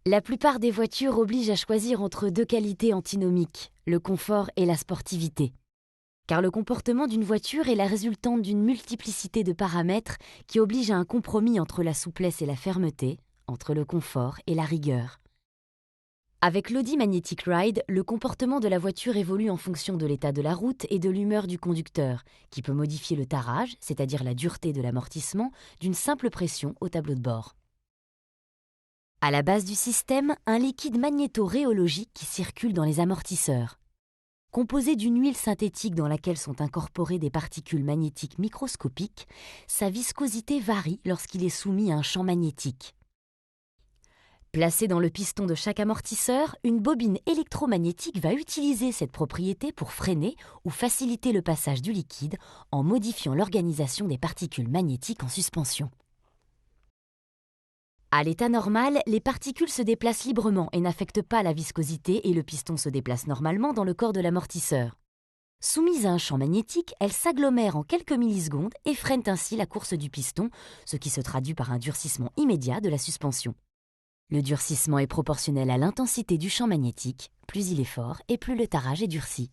La plupart des voitures obligent à choisir entre deux qualités antinomiques, le confort et la sportivité. Car le comportement d'une voiture est la résultante d'une multiplicité de paramètres qui obligent à un compromis entre la souplesse et la fermeté, entre le confort et la rigueur. Avec l'Audi Magnetic Ride, le comportement de la voiture évolue en fonction de l'état de la route et de l'humeur du conducteur, qui peut modifier le tarage, c'est-à-dire la dureté de l'amortissement, d'une simple pression au tableau de bord. À la base du système, un liquide magnéto-rhéologique qui circule dans les amortisseurs. Composé d'une huile synthétique dans laquelle sont incorporées des particules magnétiques microscopiques, sa viscosité varie lorsqu'il est soumis à un champ magnétique. Placée dans le piston de chaque amortisseur, une bobine électromagnétique va utiliser cette propriété pour freiner ou faciliter le passage du liquide en modifiant l'organisation des particules magnétiques en suspension. À l'état normal, les particules se déplacent librement et n'affectent pas la viscosité et le piston se déplace normalement dans le corps de l'amortisseur. Soumises à un champ magnétique, elles s'agglomèrent en quelques millisecondes et freinent ainsi la course du piston, ce qui se traduit par un durcissement immédiat de la suspension. Le durcissement est proportionnel à l'intensité du champ magnétique, plus il est fort et plus le tarage est durci.